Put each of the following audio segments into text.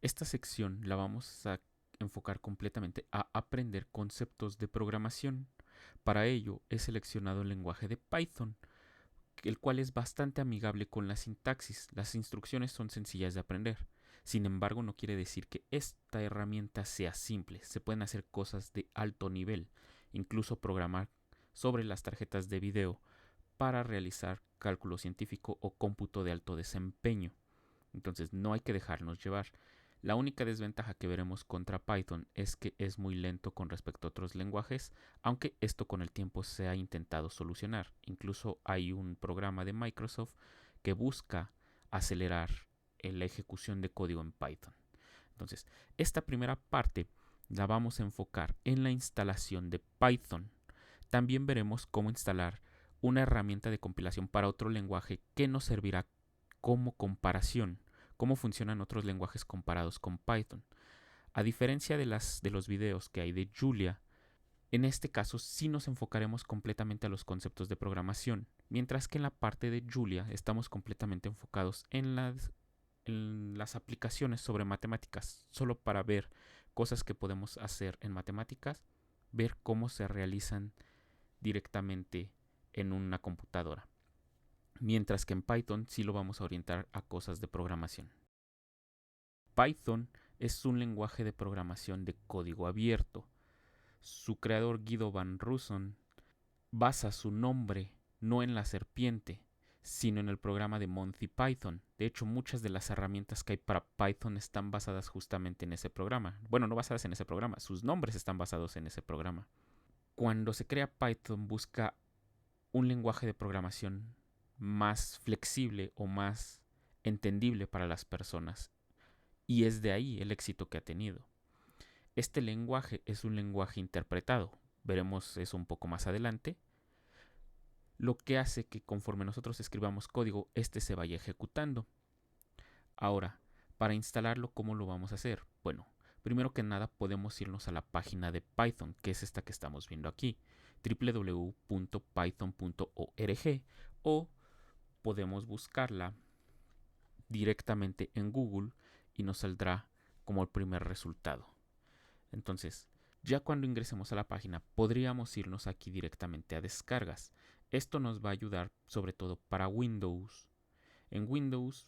Esta sección la vamos a enfocar completamente a aprender conceptos de programación. Para ello he seleccionado el lenguaje de Python, el cual es bastante amigable con la sintaxis. Las instrucciones son sencillas de aprender. Sin embargo, no quiere decir que esta herramienta sea simple. Se pueden hacer cosas de alto nivel, incluso programar sobre las tarjetas de video para realizar cálculo científico o cómputo de alto desempeño. Entonces no hay que dejarnos llevar. La única desventaja que veremos contra Python es que es muy lento con respecto a otros lenguajes, aunque esto con el tiempo se ha intentado solucionar. Incluso hay un programa de Microsoft que busca acelerar la ejecución de código en Python. Entonces, esta primera parte la vamos a enfocar en la instalación de Python. También veremos cómo instalar una herramienta de compilación para otro lenguaje que nos servirá como comparación, cómo funcionan otros lenguajes comparados con Python. A diferencia de los videos que hay de Julia, en este caso sí nos enfocaremos completamente a los conceptos de programación, mientras que en la parte de Julia estamos completamente enfocados en las aplicaciones sobre matemáticas, solo para ver cosas que podemos hacer en matemáticas, ver cómo se realizan directamente en una computadora. Mientras que en Python sí lo vamos a orientar a cosas de programación. Python es un lenguaje de programación de código abierto. Su creador Guido van Rossum basa su nombre no en la serpiente, sino en el programa de Monty Python. De hecho, muchas de las herramientas que hay para Python están basadas justamente en ese programa. Bueno, no basadas en ese programa, sus nombres están basados en ese programa. Cuando se crea Python, busca un lenguaje de programación más flexible o más entendible para las personas. Y es de ahí el éxito que ha tenido. Este lenguaje es un lenguaje interpretado. Veremos eso un poco más adelante. Lo que hace que conforme nosotros escribamos código, este se vaya ejecutando. Ahora, para instalarlo, ¿cómo lo vamos a hacer? Bueno, primero que nada podemos irnos a la página de Python, que es esta que estamos viendo aquí, www.python.org, o podemos buscarla directamente en Google y nos saldrá como el primer resultado. Entonces, ya cuando ingresemos a la página, podríamos irnos aquí directamente a descargas. Esto nos va a ayudar sobre todo para Windows. En Windows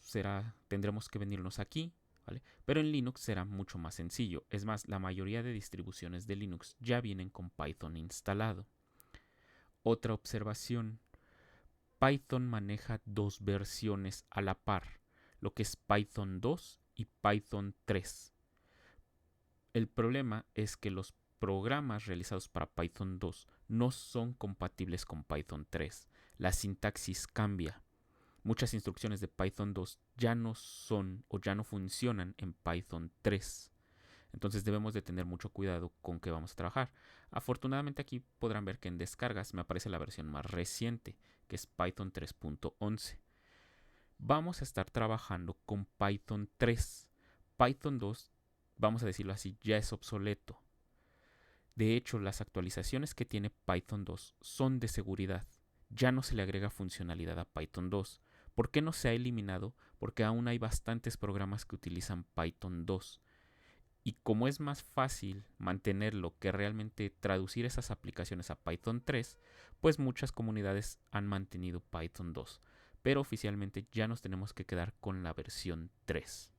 tendremos que venirnos aquí, ¿vale? Pero en Linux será mucho más sencillo. Es más, la mayoría de distribuciones de Linux ya vienen con Python instalado. Otra observación, Python maneja dos versiones a la par, lo que es Python 2 y Python 3. El problema es que los programas realizados para Python 2 no son compatibles con Python 3. La sintaxis cambia. Muchas instrucciones de Python 2 ya no son o ya no funcionan en Python 3. Entonces debemos de tener mucho cuidado con qué vamos a trabajar. Afortunadamente aquí podrán ver que en descargas me aparece la versión más reciente, que es Python 3.11. Vamos a estar trabajando con Python 3. Python 2, vamos a decirlo así, ya es obsoleto. De hecho, las actualizaciones que tiene Python 2 son de seguridad. Ya no se le agrega funcionalidad a Python 2. ¿Por qué no se ha eliminado? Porque aún hay bastantes programas que utilizan Python 2. Y como es más fácil mantenerlo que realmente traducir esas aplicaciones a Python 3, pues muchas comunidades han mantenido Python 2. Pero oficialmente ya nos tenemos que quedar con la versión 3.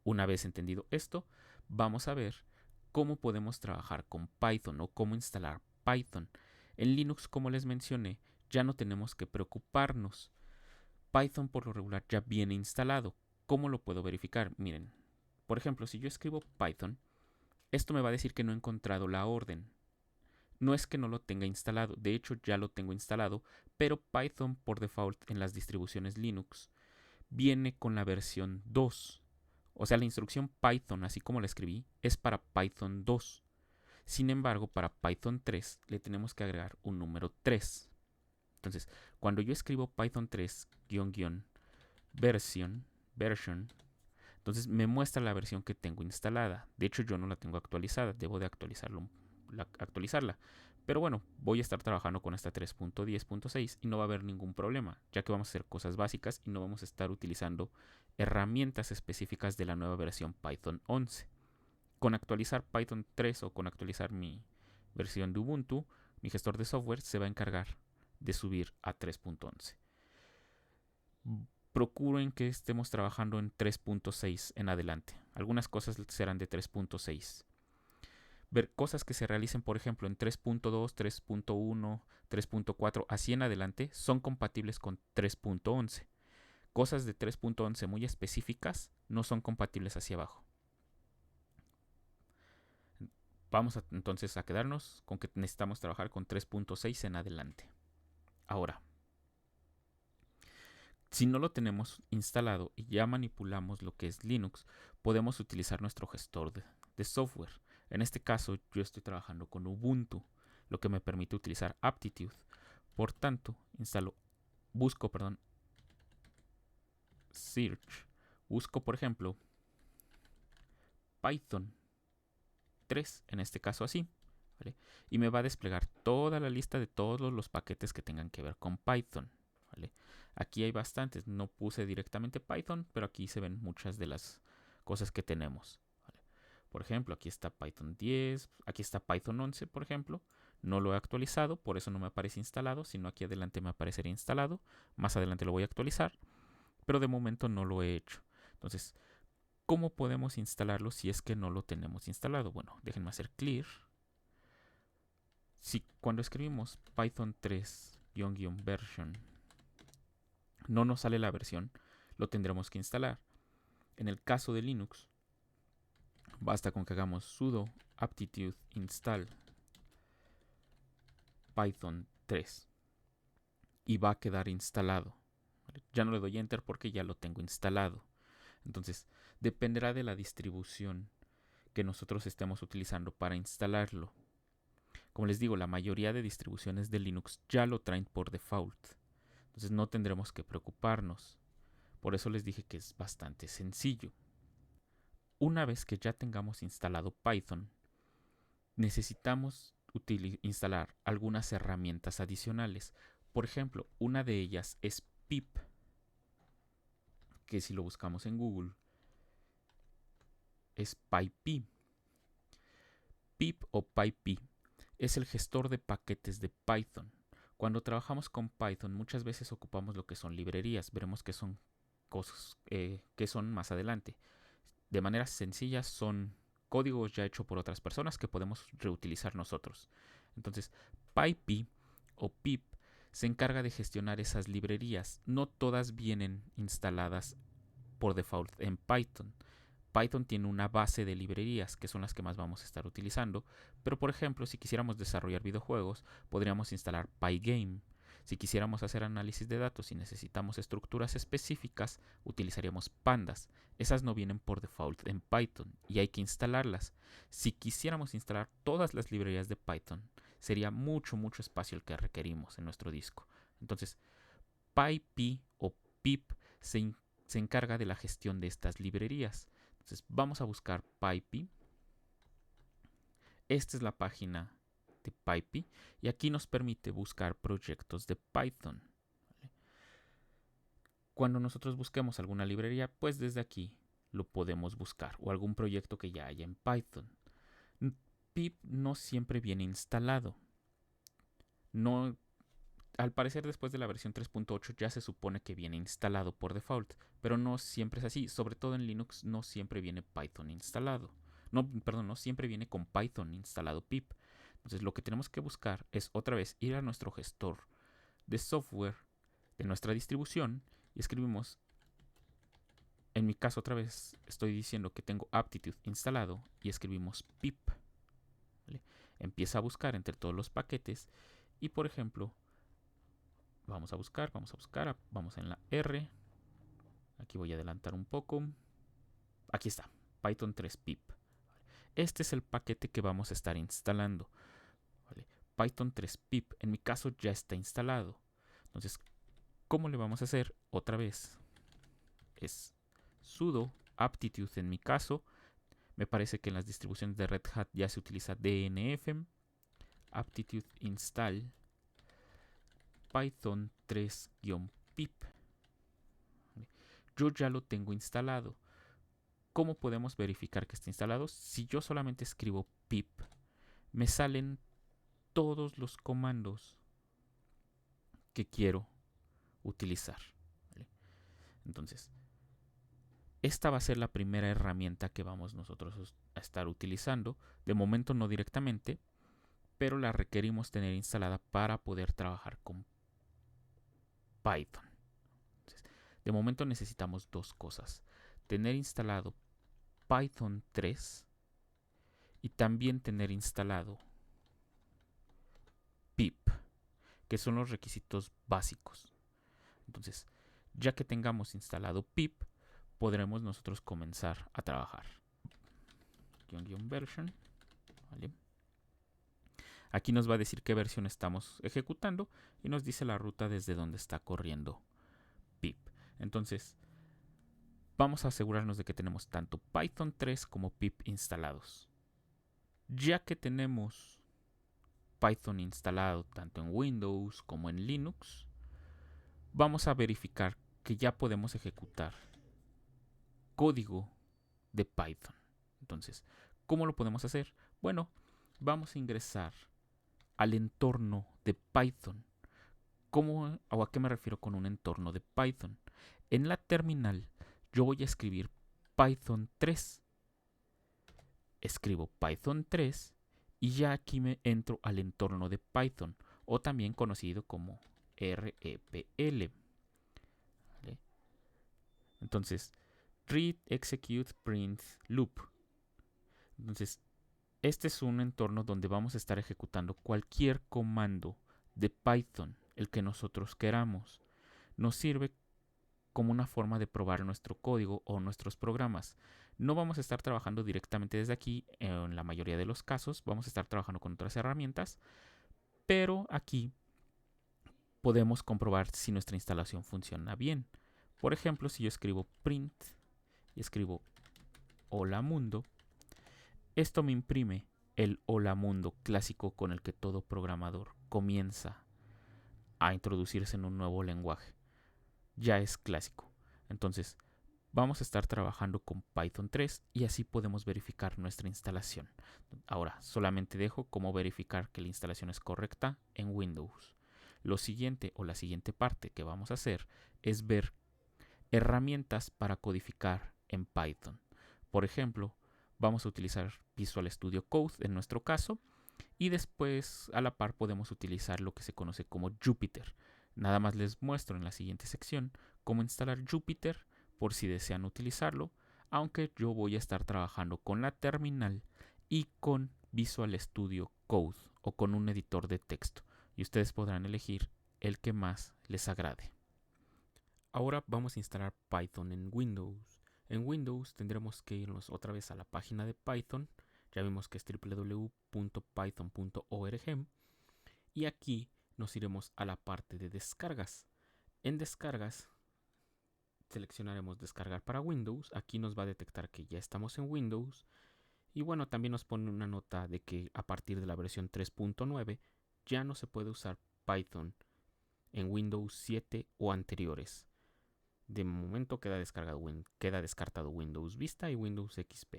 Una vez entendido esto, vamos a ver cómo podemos trabajar con Python o cómo instalar Python. En Linux, como les mencioné, ya no tenemos que preocuparnos. Python por lo regular ya viene instalado. ¿Cómo lo puedo verificar? Miren, por ejemplo, si yo escribo Python, esto me va a decir que no he encontrado la orden. No es que no lo tenga instalado, de hecho ya lo tengo instalado, pero Python por default en las distribuciones Linux viene con la versión 2. O sea, la instrucción Python, así como la escribí, es para Python 2. Sin embargo, para Python 3 le tenemos que agregar un número 3. Entonces, cuando yo escribo Python 3 version, entonces me muestra la versión que tengo instalada. De hecho, yo no la tengo actualizada, debo de actualizarla. Pero bueno, voy a estar trabajando con esta 3.10.6 y no va a haber ningún problema, ya que vamos a hacer cosas básicas y no vamos a estar utilizando herramientas específicas de la nueva versión Python 11. Con actualizar Python 3 o con actualizar mi versión de Ubuntu, mi gestor de software se va a encargar de subir a 3.11. Procuren que estemos trabajando en 3.6 en adelante. Algunas cosas serán de 3.6. Ver cosas que se realicen, por ejemplo, en 3.2, 3.1, 3.4, así en adelante, son compatibles con 3.11. Cosas de 3.11 muy específicas no son compatibles hacia abajo. Vamos entonces a quedarnos con que necesitamos trabajar con 3.6 en adelante. Ahora, si no lo tenemos instalado y ya manipulamos lo que es Linux, podemos utilizar nuestro gestor de software. En este caso, yo estoy trabajando con Ubuntu, lo que me permite utilizar Aptitude. Por tanto, busco search, busco por ejemplo Python 3, en este caso así, ¿vale? Y me va a desplegar toda la lista de todos los paquetes que tengan que ver con Python, ¿vale? Aquí hay bastantes, no puse directamente Python, pero aquí se ven muchas de las cosas que tenemos, ¿vale? Por ejemplo, aquí está Python 10, aquí está Python 11, por ejemplo. No lo he actualizado, por eso no me aparece instalado, sino aquí adelante me aparecería instalado. Más adelante lo voy a actualizar, pero de momento no lo he hecho. Entonces, ¿cómo podemos instalarlo si es que no lo tenemos instalado? Bueno, déjenme hacer clear. Si cuando escribimos Python 3 version no nos sale la versión, lo tendremos que instalar. En el caso de Linux, basta con que hagamos sudo aptitude install Python 3 y va a quedar instalado. Ya no le doy enter porque ya lo tengo instalado. Entonces, dependerá de la distribución que nosotros estemos utilizando para instalarlo. Como les digo, la mayoría de distribuciones de Linux ya lo traen por default. Entonces no tendremos que preocuparnos. Por eso les dije que es bastante sencillo. Una vez que ya tengamos instalado Python, necesitamos instalar algunas herramientas adicionales. Por ejemplo, una de ellas es pip, que si lo buscamos en Google es PyPy. Pip o PyPy es el gestor de paquetes de Python. Cuando trabajamos con Python muchas veces ocupamos lo que son librerías. Veremos que son cosas que son más adelante. De manera sencilla son códigos ya hechos por otras personas que podemos reutilizar nosotros. Entonces, PyPy o pip se encarga de gestionar esas librerías. No todas vienen instaladas por default en Python. Python tiene una base de librerías que son las que más vamos a estar utilizando, pero por ejemplo, si quisiéramos desarrollar videojuegos, podríamos instalar Pygame. Si quisiéramos hacer análisis de datos y necesitamos estructuras específicas, utilizaríamos pandas. Esas no vienen por default en Python y hay que instalarlas. Si quisiéramos instalar todas las librerías de Python, sería mucho espacio el que requerimos en nuestro disco. Entonces, PyPy o pip se encarga de la gestión de estas librerías. Entonces vamos a buscar PyPy. Esta es la página de PyPy y aquí nos permite buscar proyectos de Python. Cuando nosotros busquemos alguna librería, pues desde aquí lo podemos buscar o algún proyecto que ya haya en Python. Pip no siempre viene instalado. No, al parecer después de la versión 3.8 ya se supone que viene instalado por default, pero no siempre es así. Sobre todo en Linux no siempre viene Python instalado. No siempre viene con Python instalado pip. Entonces lo que tenemos que buscar es otra vez ir a nuestro gestor de software de nuestra distribución y escribimos, en mi caso otra vez estoy diciendo que tengo Aptitude instalado y escribimos pip. ¿Vale? Empieza a buscar entre todos los paquetes y por ejemplo vamos a buscar, vamos en la R. Aquí voy a adelantar un poco. Aquí está, Python 3 pip. Este es el paquete que vamos a estar instalando. ¿Vale? Python 3 pip, en mi caso ya está instalado. Entonces, ¿cómo le vamos a hacer? Otra vez es sudo aptitude en mi caso. Me parece que en las distribuciones de Red Hat ya se utiliza DNF. aptitude install python 3-pip. Yo ya lo tengo instalado. ¿Cómo podemos verificar que está instalado? Si yo solamente escribo pip, me salen todos los comandos que quiero utilizar. ¿Vale? Entonces, esta va a ser la primera herramienta que vamos nosotros a estar utilizando. De momento no directamente, pero la requerimos tener instalada para poder trabajar con Python. Entonces, de momento necesitamos dos cosas. Tener instalado Python 3 y también tener instalado pip, que son los requisitos básicos. Entonces, ya que tengamos instalado pip, podremos nosotros comenzar a trabajar. Version. ¿Vale? Aquí nos va a decir qué versión estamos ejecutando y nos dice la ruta desde donde está corriendo pip. Entonces, vamos a asegurarnos de que tenemos tanto Python 3 como pip instalados. Ya que tenemos Python instalado tanto en Windows como en Linux, vamos a verificar que ya podemos ejecutar código de Python. Entonces, ¿cómo lo podemos hacer? Bueno, vamos a ingresar al entorno de Python. ¿Cómo o a qué me refiero con un entorno de Python? En la terminal yo voy a escribir Python 3. Escribo Python 3 y ya aquí me entro al entorno de Python, o también conocido como REPL. ¿Vale? Entonces, read, execute, print, loop. Entonces, este es un entorno donde vamos a estar ejecutando cualquier comando de Python, el que nosotros queramos. Nos sirve como una forma de probar nuestro código o nuestros programas. No vamos a estar trabajando directamente desde aquí, en la mayoría de los casos vamos a estar trabajando con otras herramientas, pero aquí podemos comprobar si nuestra instalación funciona bien. Por ejemplo, si yo escribo print y escribo hola mundo, esto me imprime el hola mundo clásico con el que todo programador comienza a introducirse en un nuevo lenguaje. Ya es clásico. Entonces, vamos a estar trabajando con Python 3 y así podemos verificar nuestra instalación. Ahora, solamente dejo cómo verificar que la instalación es correcta en Windows. Lo siguiente o la siguiente parte que vamos a hacer es ver herramientas para codificar en Python. Por ejemplo, vamos a utilizar Visual Studio Code en nuestro caso y después a la par podemos utilizar lo que se conoce como Jupyter. Nada más les muestro en la siguiente sección cómo instalar Jupyter por si desean utilizarlo, aunque yo voy a estar trabajando con la terminal y con Visual Studio Code o con un editor de texto y ustedes podrán elegir el que más les agrade. Ahora vamos a instalar Python en Windows. En Windows tendremos que irnos otra vez a la página de Python. Ya vimos que es www.python.org y aquí nos iremos a la parte de descargas. En descargas seleccionaremos descargar para Windows. Aquí nos va a detectar que ya estamos en Windows y bueno, también nos pone una nota de que a partir de la versión 3.9 ya no se puede usar Python en Windows 7 o anteriores. De momento queda descartado Windows Vista y Windows XP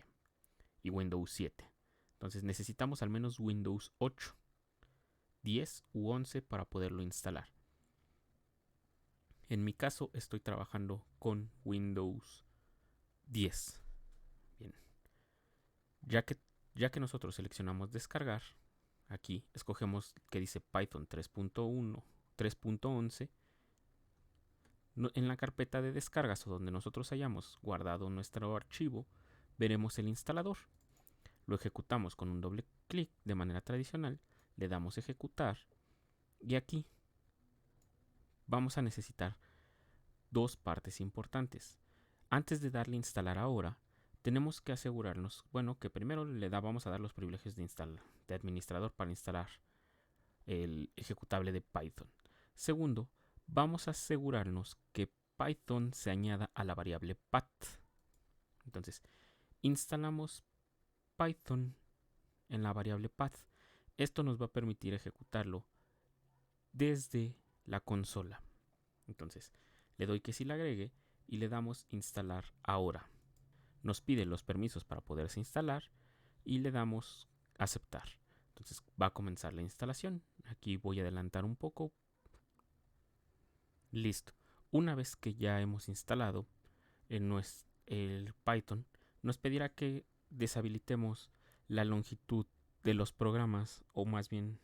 y Windows 7. Entonces necesitamos al menos Windows 8, 10 u 11 para poderlo instalar. En mi caso estoy trabajando con Windows 10. Bien. Ya que nosotros seleccionamos descargar, aquí escogemos que dice Python 3.1, 3.11. En la carpeta de descargas o donde nosotros hayamos guardado nuestro archivo, veremos el instalador. Lo ejecutamos con un doble clic de manera tradicional, le damos ejecutar y aquí vamos a necesitar dos partes importantes. Antes de darle instalar ahora, tenemos que asegurarnos, bueno, que primero vamos a dar los privilegios de administrador para instalar el ejecutable de Python. Segundo, vamos a asegurarnos que Python se añada a la variable path. Entonces, instalamos Python en la variable path Esto nos va a permitir ejecutarlo desde la consola. Entonces, le doy que sí la agregue y le damos instalar ahora. Nos pide los permisos para poderse instalar y le damos aceptar. Entonces va a comenzar la instalación. Aquí voy a adelantar un poco. Listo. Una vez que ya hemos instalado el Python, nos pedirá que deshabilitemos la longitud de los programas, o más bien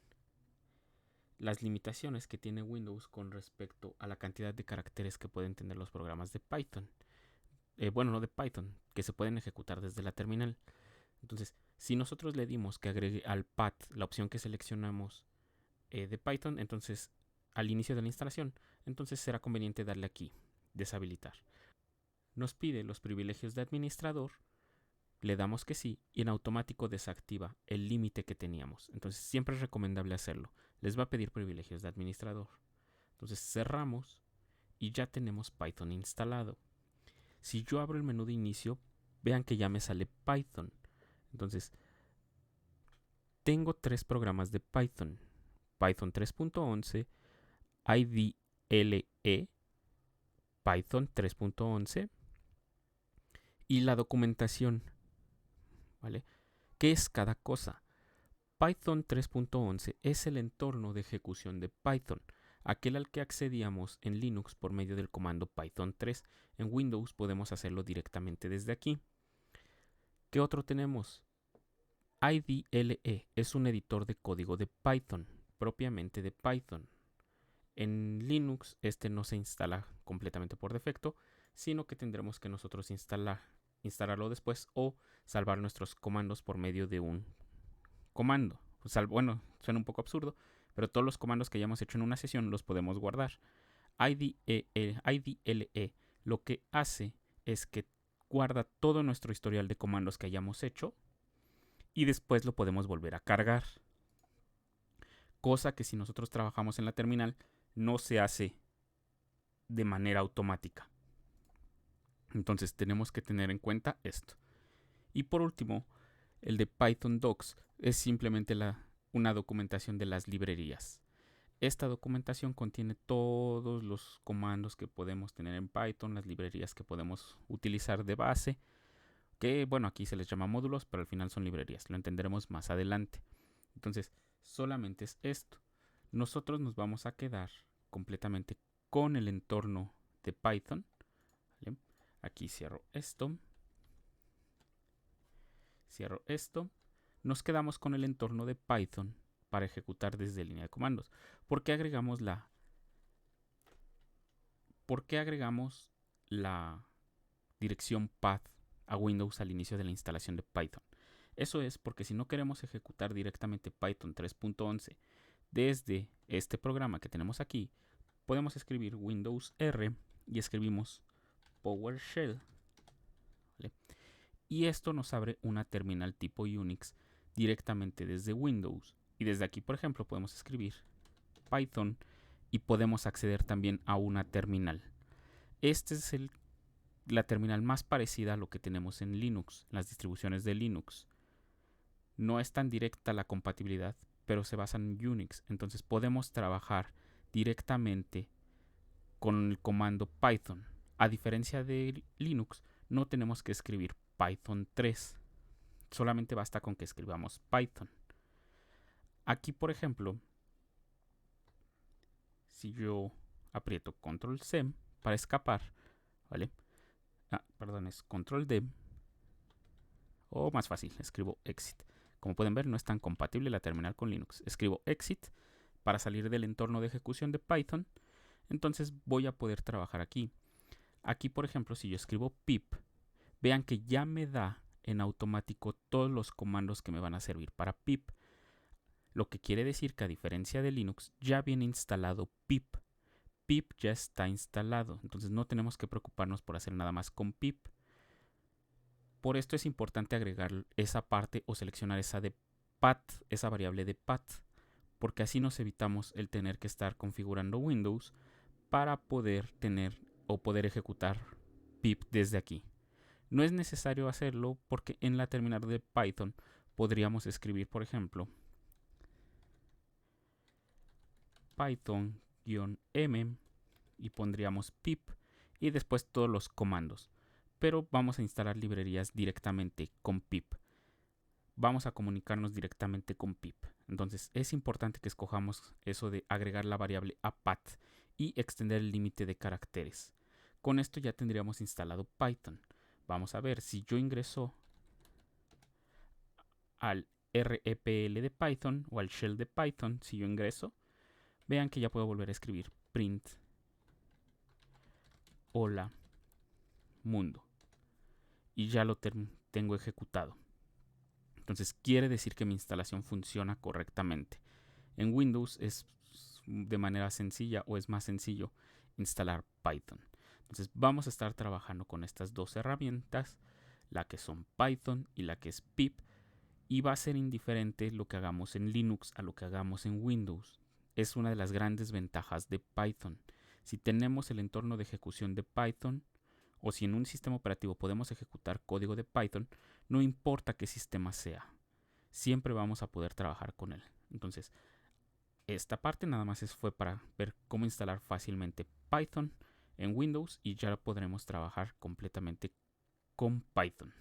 las limitaciones que tiene Windows con respecto a la cantidad de caracteres que pueden tener los programas de Python. Bueno, no de Python, que se pueden ejecutar desde la terminal. Entonces, si nosotros le dimos que agregue al path la opción que seleccionamos de Python, entonces al inicio de la instalación, entonces será conveniente darle aquí, deshabilitar. Nos pide los privilegios de administrador, le damos que sí y en automático desactiva el límite que teníamos. Entonces siempre es recomendable hacerlo. Les va a pedir privilegios de administrador. Entonces cerramos y ya tenemos Python instalado. Si yo abro el menú de inicio, vean que ya me sale Python. Entonces, tengo 3 programas de Python. Python 3.11, IDLE, Python 3.11 y la documentación, ¿vale? ¿Qué es cada cosa? Python 3.11 es el entorno de ejecución de Python, aquel al que accedíamos en Linux por medio del comando Python 3. En Windows podemos hacerlo directamente desde aquí. ¿Qué otro tenemos? IDLE es un editor de código de Python, propiamente de Python. En Linux este no se instala completamente por defecto, sino que tendremos que nosotros instalarlo después o salvar nuestros comandos por medio de un comando. Bueno, suena un poco absurdo, pero todos los comandos que hayamos hecho en una sesión los podemos guardar. IDLE lo que hace es que guarda todo nuestro historial de comandos que hayamos hecho y después lo podemos volver a cargar. Cosa que si nosotros trabajamos en la terminal no se hace de manera automática. Entonces tenemos que tener en cuenta esto. Y por último, el de Python Docs es simplemente una documentación de las librerías. Esta documentación contiene todos los comandos que podemos tener en Python, las librerías que podemos utilizar de base, que bueno, aquí se les llama módulos, pero al final son librerías, lo entenderemos más adelante. Entonces, solamente es esto. Nosotros nos vamos a quedar completamente con el entorno de Python. ¿Vale? Aquí cierro esto. Cierro esto. Nos quedamos con el entorno de Python para ejecutar desde línea de comandos. ¿Por qué agregamos la dirección path a Windows al inicio de la instalación de Python? Eso es porque si no queremos ejecutar directamente Python 3.11 desde este programa que tenemos aquí, podemos escribir Windows R y escribimos PowerShell. ¿Vale? Y esto nos abre una terminal tipo Unix directamente desde Windows. Y desde aquí, por ejemplo, podemos escribir Python y podemos acceder también a una terminal. Esta es la terminal más parecida a lo que tenemos en Linux, las distribuciones de Linux. No es tan directa la compatibilidad, pero se basa en Unix. Entonces podemos trabajar directamente con el comando Python. A diferencia de Linux, no tenemos que escribir Python 3. Solamente basta con que escribamos Python. Aquí, por ejemplo, si yo aprieto Control C para escapar, ¿vale? Perdón, es Control D. O más fácil, escribo Exit. Como pueden ver, no es tan compatible la terminal con Linux. Escribo Exit para salir del entorno de ejecución de Python. Entonces voy a poder trabajar aquí. Aquí, por ejemplo, si yo escribo pip, vean que ya me da en automático todos los comandos que me van a servir para pip. Lo que quiere decir que a diferencia de Linux, ya viene instalado pip. Pip ya está instalado, entonces no tenemos que preocuparnos por hacer nada más con pip. Por esto es importante agregar esa parte o seleccionar esa de path, esa variable de path, porque así nos evitamos el tener que estar configurando Windows para poder tener o poder ejecutar pip desde aquí. No es necesario hacerlo porque en la terminal de Python podríamos escribir, por ejemplo, python-m y pondríamos pip y después todos los comandos. Pero vamos a instalar librerías directamente con pip. Vamos a comunicarnos directamente con pip. Entonces es importante que escojamos eso de agregar la variable apath y extender el límite de caracteres. Con esto ya tendríamos instalado Python. Vamos a ver, si yo ingreso al REPL de Python o al shell de Python, si yo ingreso, vean que ya puedo volver a escribir print hola mundo y ya lo tengo ejecutado. Entonces quiere decir que mi instalación funciona correctamente. En Windows es de manera sencilla o es más sencillo instalar Python. Entonces vamos a estar trabajando con estas dos herramientas, la que son Python y la que es pip, y va a ser indiferente lo que hagamos en Linux a lo que hagamos en Windows. Es una de las grandes ventajas de Python. Si tenemos el entorno de ejecución de Python o si en un sistema operativo podemos ejecutar código de Python, no importa qué sistema sea, siempre vamos a poder trabajar con él. Entonces, esta parte nada más fue para ver cómo instalar fácilmente Python en Windows y ya podremos trabajar completamente con Python.